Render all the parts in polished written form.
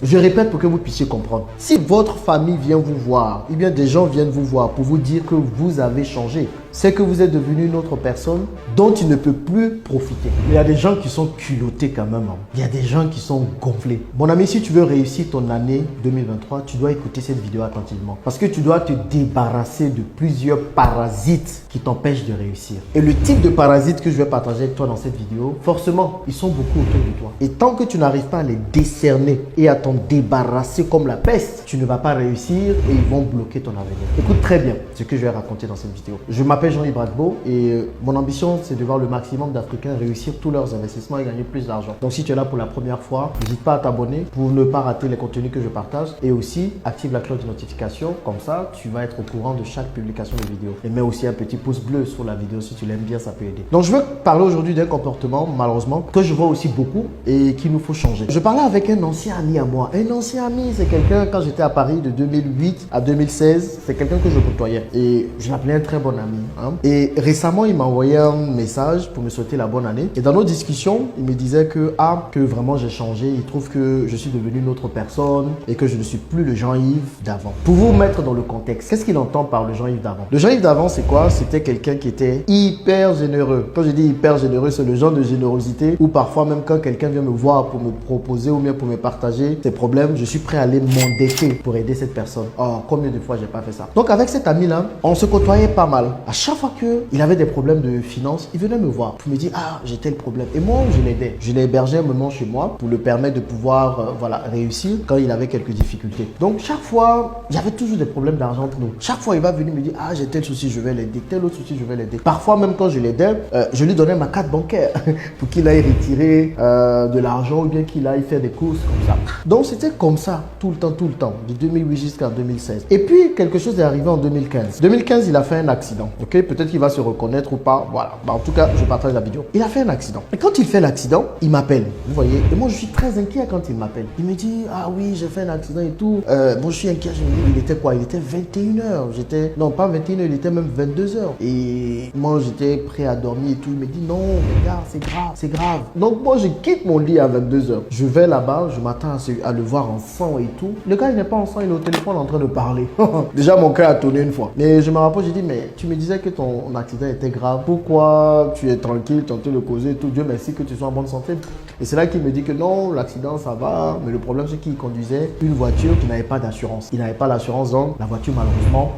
Je répète pour que vous puissiez comprendre. Si votre famille vient vous voir, ou bien des gens viennent vous voir pour vous dire que vous avez changé, c'est que vous êtes devenu une autre personne dont il ne peut plus profiter. Il y a des gens qui sont culottés quand même. Il y a des gens qui sont gonflés. Mon ami, si tu veux réussir ton année 2023, tu dois écouter cette vidéo attentivement. Parce que tu dois te débarrasser de plusieurs parasites qui t'empêchent de réussir. Et le type de parasites que je vais partager avec toi dans cette vidéo, forcément, ils sont beaucoup autour de toi. Et tant que tu n'arrives pas à les décerner et à t'en débarrasser comme la peste, tu ne vas pas réussir et ils vont bloquer ton avenir. Écoute très bien ce que je vais raconter dans cette vidéo. Je m'appelle Jean-Yves Bradbeau et mon ambition, c'est de voir le maximum d'Africains réussir tous leurs investissements et gagner plus d'argent. Donc, si tu es là pour la première fois, n'hésite pas à t'abonner pour ne pas rater les contenus que je partage et aussi active la cloche de notification. Comme ça, tu vas être au courant de chaque publication de vidéo. Et mets aussi un petit pouce bleu sur la vidéo si tu l'aimes bien, ça peut aider. Donc, je veux parler aujourd'hui d'un comportement, malheureusement, que je vois aussi beaucoup et qu'il nous faut changer. Je parlais avec un ancien ami à moi. Un ancien ami, c'est quelqu'un, quand j'étais à Paris de 2008 à 2016, c'est quelqu'un que je côtoyais. Et je l'appelais un très bon ami. Et récemment, il m'a envoyé un message pour me souhaiter la bonne année. Et dans nos discussions, il me disait que vraiment j'ai changé. Il trouve que je suis devenu une autre personne et que je ne suis plus le Jean-Yves d'avant. Pour vous mettre dans le contexte, qu'est-ce qu'il entend par le Jean-Yves d'avant? Le Jean-Yves d'avant, c'est quoi? C'était quelqu'un qui était hyper généreux. Quand je dis hyper généreux, c'est le genre de générosité où parfois même quand quelqu'un vient me voir pour me proposer ou bien pour me partager ses problèmes, je suis prêt à aller m'endetter pour aider cette personne. Oh, combien de fois j'ai pas fait ça? Donc avec cet ami-là, on se côtoyait pas mal. À chaque fois qu'il avait des problèmes de finances, il venait me voir pour me dire j'ai tel problème. Et moi, je l'aidais. Je l'ai hébergé un moment chez moi pour le permettre de pouvoir réussir quand il avait quelques difficultés. Donc chaque fois, il y avait toujours des problèmes d'argent pour nous. Chaque fois, il va venir me dire j'ai tel souci, je vais l'aider. Tel autre souci, je vais l'aider. Parfois, même quand je l'aidais, je lui donnais ma carte bancaire pour qu'il aille retirer de l'argent ou bien qu'il aille faire des courses comme ça. Donc c'était comme ça tout le temps, de 2008 jusqu'à 2016. Et puis, quelque chose est arrivé en 2015. 2015, il a fait un accident. Ok, peut-être qu'il va se reconnaître ou pas. Voilà. En tout cas, je partage la vidéo. Il a fait un accident. Et quand il fait l'accident, il m'appelle. Vous voyez. Et moi, je suis très inquiet quand il m'appelle. Il me dit oui, j'ai fait un accident et tout. Bon, je suis inquiet. Je me dis, il était quoi? Il était 21h. Non, pas 21h, il était même 22h. Et moi, j'étais prêt à dormir et tout. Il me dit non, mais gars, c'est grave, c'est grave. Donc, moi, je quitte mon lit à 22h. Je vais là-bas, je m'attends à le voir en sang et tout. Le gars, il n'est pas en sang, il est au téléphone en train de parler. Déjà, mon cœur a tourné une fois. Mais je me rappelle, j'ai dit, mais tu me disais que ton accident était grave. Pourquoi tu es tranquille, tu es en train de causer et tout? Dieu merci que tu sois en bonne santé. Et c'est là qu'il me dit que non, l'accident, ça va. Mais le problème, c'est qu'il conduisait une voiture qui n'avait pas d'assurance. Il n'avait pas l'assurance, donc la voiture, malheureusement,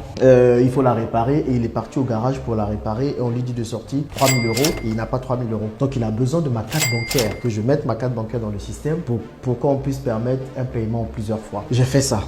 il faut la réparer. Et il est parti au garage pour la réparer. Et on lui dit de sortir 3 000 euros. Et il n'a pas 3 000 euros. Donc, il a besoin de ma carte bancaire. Que je mette ma carte bancaire dans le système pour qu'on puisse permettre un paiement en plusieurs fois. J'ai fait ça.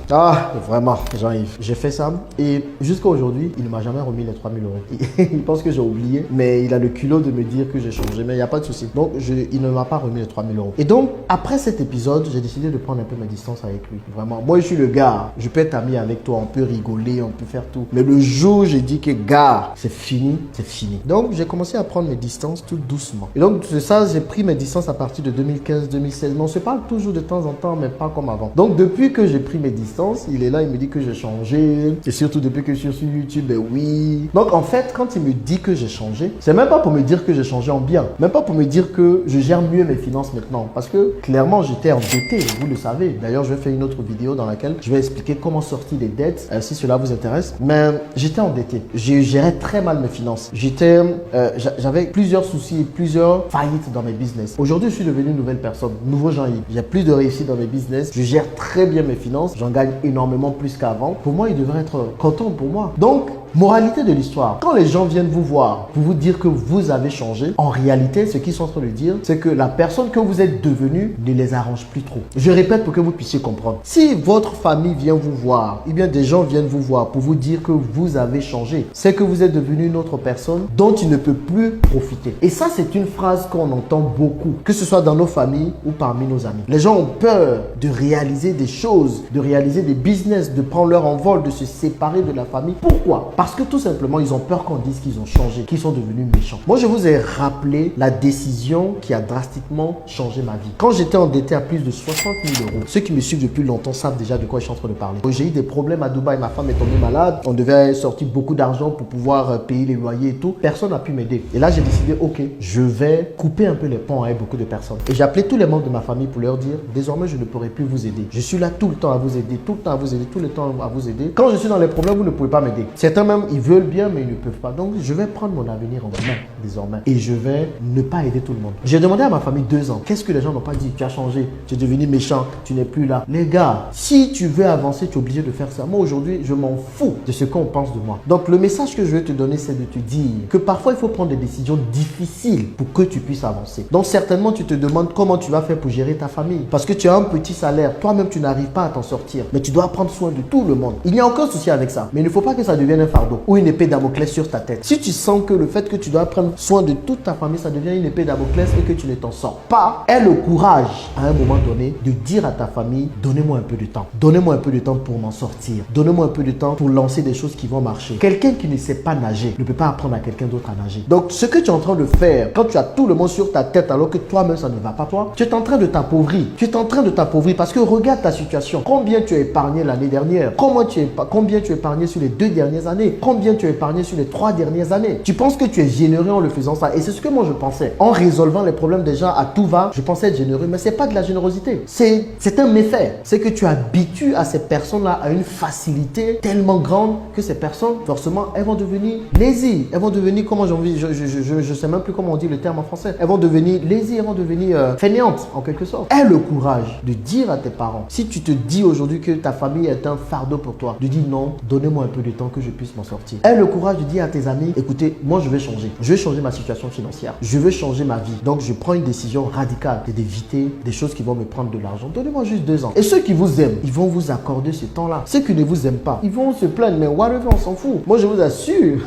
Vraiment, Jean-Yves. J'ai fait ça. Et jusqu'à aujourd'hui, il ne m'a jamais remis les 3 000 euros. Il pense que j'ai oublié. Mais il a le culot de me dire que j'ai changé. Mais il n'y a pas de souci. Donc, il ne m'a pas remis les 3 000 euros. Et donc, après cet épisode, j'ai décidé de prendre un peu ma distance avec lui. Vraiment. Moi, je suis le gars. Je peux être ami avec toi. On peut rigoler. On peut faire tout. Mais le jour où j'ai dit que, gars, c'est fini, c'est fini. Donc, j'ai commencé à prendre mes distances tout doucement. Et donc, c'est ça, j'ai pris mes distances à partir de 2015-2016. Mais on se parle toujours de temps en temps, mais pas comme avant. Donc, depuis que j'ai pris mes distances, il est là, il me dit que j'ai changé. Et surtout depuis que je suis sur YouTube, ben oui. Donc, en fait, quand il me dit que j'ai changé, c'est même pas pour me dire que j'ai changé en bien. Même pas pour me dire que je gère mieux mes finances maintenant. Parce que, clairement, j'étais endetté. Vous le savez. D'ailleurs, je vais faire une autre vidéo dans laquelle je vais expliquer comment sortir des dettes, si cela vous intéresse. Mais j'étais endetté. Je gérais très mal mes finances. J'avais plusieurs soucis et plusieurs faillites dans mes business. Aujourd'hui, je suis devenu une nouvelle personne. Nouveau Jean-Yves. J'ai plus de réussite dans mes business. Je gère très bien mes finances. J'en gagne énormément plus qu'avant. Pour moi, il devrait être content pour moi. Donc, moralité de l'histoire, quand les gens viennent vous voir pour vous dire que vous avez changé, en réalité, ce qu'ils sont en train de dire, c'est que la personne que vous êtes devenu ne les arrange plus trop. Je répète pour que vous puissiez comprendre. Si votre famille vient vous voir, ou bien des gens viennent vous voir pour vous dire que vous avez changé, c'est que vous êtes devenu une autre personne dont il ne peut plus profiter. Et ça, c'est une phrase qu'on entend beaucoup, que ce soit dans nos familles ou parmi nos amis. Les gens ont peur de réaliser des choses, de réaliser des business, de prendre leur envol, de se séparer de la famille. Pourquoi? Parce que tout simplement, ils ont peur qu'on dise qu'ils ont changé, qu'ils sont devenus méchants. Moi, je vous ai rappelé la décision qui a drastiquement changé ma vie. Quand j'étais endetté à plus de 60 000 euros, ceux qui me suivent depuis longtemps savent déjà de quoi je suis en train de parler. J'ai eu des problèmes à Dubaï, ma femme est tombée malade, on devait sortir beaucoup d'argent pour pouvoir payer les loyers et tout. Personne n'a pu m'aider. Et là, j'ai décidé, ok, je vais couper un peu les ponts avec beaucoup de personnes. Et j'ai appelé tous les membres de ma famille pour leur dire, désormais, je ne pourrai plus vous aider. Je suis là tout le temps à vous aider, tout le temps à vous aider, tout le temps à vous aider. Quand je suis dans les problèmes, vous ne pouvez pas m'aider. Certains même, ils veulent bien, mais ils ne peuvent pas. Donc, je vais prendre mon avenir en main désormais. Et je vais ne pas aider tout le monde. J'ai demandé à ma famille 2 ans, qu'est-ce que les gens n'ont pas dit? Tu as changé, tu es devenu méchant, tu n'es plus là. Les gars, si tu veux avancer, tu es obligé de faire ça. Moi, aujourd'hui, je m'en fous de ce qu'on pense de moi. Donc, le message que je vais te donner, c'est de te dire que parfois, il faut prendre des décisions difficiles pour que tu puisses avancer. Donc, certainement, tu te demandes comment tu vas faire pour gérer ta famille. Parce que tu as un petit salaire. Toi-même, tu n'arrives pas à t'en sortir. Mais tu dois prendre soin de tout le monde. Il n'y a aucun souci avec ça. Mais il ne faut pas que ça devienne un fardeau ou une épée Damoclès sur ta tête. Si tu sens que le fait que tu dois prendre soin de toute ta famille, ça devient une épée Damoclès et que tu ne t'en sors pas, aie le courage, à un moment donné, de dire à ta famille, donnez-moi un peu de temps. Donnez-moi un peu de temps pour m'en sortir. Donnez-moi un peu de temps pour lancer des choses qui vont marcher. Quelqu'un qui ne sait pas nager ne peut pas apprendre à quelqu'un d'autre à nager. Donc, ce que tu es en train de faire, quand tu as tout le monde sur ta tête alors que toi-même, ça ne va pas toi, tu es en train de t'appauvrir. Tu es en train de t'appauvrir parce que regarde ta situation. Combien tu as épargné l'année dernière? Combien tu as épargné sur les 2 dernières années? Combien tu as épargné sur les 3 dernières années? Tu penses que tu es généreux en le faisant ça. Et c'est ce que moi je pensais. En résolvant les problèmes des gens à tout va, je pensais être généreux. Mais c'est pas de la générosité. C'est un méfait. C'est que tu habitues à ces personnes-là à une facilité tellement grande que ces personnes, forcément, elles vont devenir lazy. Elles vont devenir, comment j'ai envie, je sais même plus comment on dit le terme en français. Elles vont devenir lazy, elles vont devenir fainéantes en quelque sorte. Aie le courage de dire à tes parents, si tu te dis aujourd'hui que ta famille est un fardeau pour toi, de dire non, donnez-moi un peu de temps que je puisse m'en sortir. Aie le courage de dire à tes amis, écoutez, moi je vais changer. Je vais changer ma situation financière. Je veux changer ma vie. Donc je prends une décision radicale d'éviter des choses qui vont me prendre de l'argent. Donnez-moi juste 2 ans. Et ceux qui vous aiment, ils vont vous accorder ce temps-là. Ceux qui ne vous aiment pas, ils vont se plaindre, mais whatever, on s'en fout. Moi je vous assure,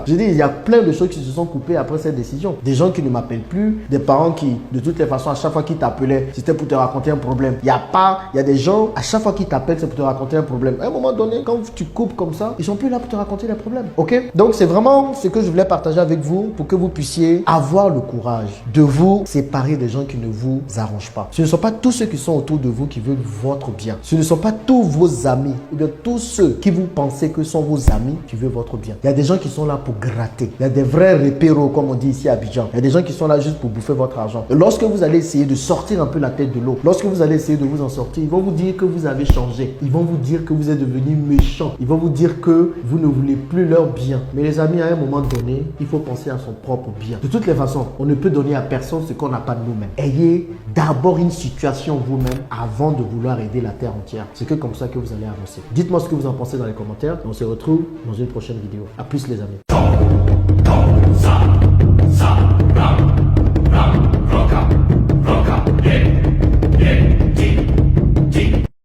je dis, il y a plein de choses qui se sont coupées après cette décision. Des gens qui ne m'appellent plus, des parents qui, de toutes les façons, à chaque fois qu'ils t'appelaient, c'était pour te raconter un problème. Il y a des gens, à chaque fois qu'ils t'appellent, c'est pour te raconter un problème. À un moment donné, quand tu coupes comme ça, ils sont plus là pour te raconter les problèmes. Ok? Donc c'est vraiment ce que je voulais partager avec vous pour que vous puissiez avoir le courage de vous séparer des gens qui ne vous arrangent pas. Ce ne sont pas tous ceux qui sont autour de vous qui veulent votre bien. Ce ne sont pas tous vos amis ou bien tous ceux qui vous pensez que sont vos amis qui veulent votre bien. Il y a des gens qui sont là pour gratter. Il y a des vrais repéros, comme on dit ici à Abidjan. Il y a des gens qui sont là juste pour bouffer votre argent. Et lorsque vous allez essayer de sortir un peu la tête de l'eau, lorsque vous allez essayer de vous en sortir, ils vont vous dire que vous avez changé. Ils vont vous dire que vous êtes devenu méchant. Ils vont vous dire que vous ne voulez plus leur bien. Mais les amis, à un moment donné, il faut penser à son propre bien. De toutes les façons, on ne peut donner à personne ce qu'on n'a pas de nous-mêmes. Ayez d'abord une situation vous-même avant de vouloir aider la terre entière. C'est que comme ça que vous allez avancer. Dites-moi ce que vous en pensez dans les commentaires. On se retrouve dans une prochaine vidéo. À plus les amis.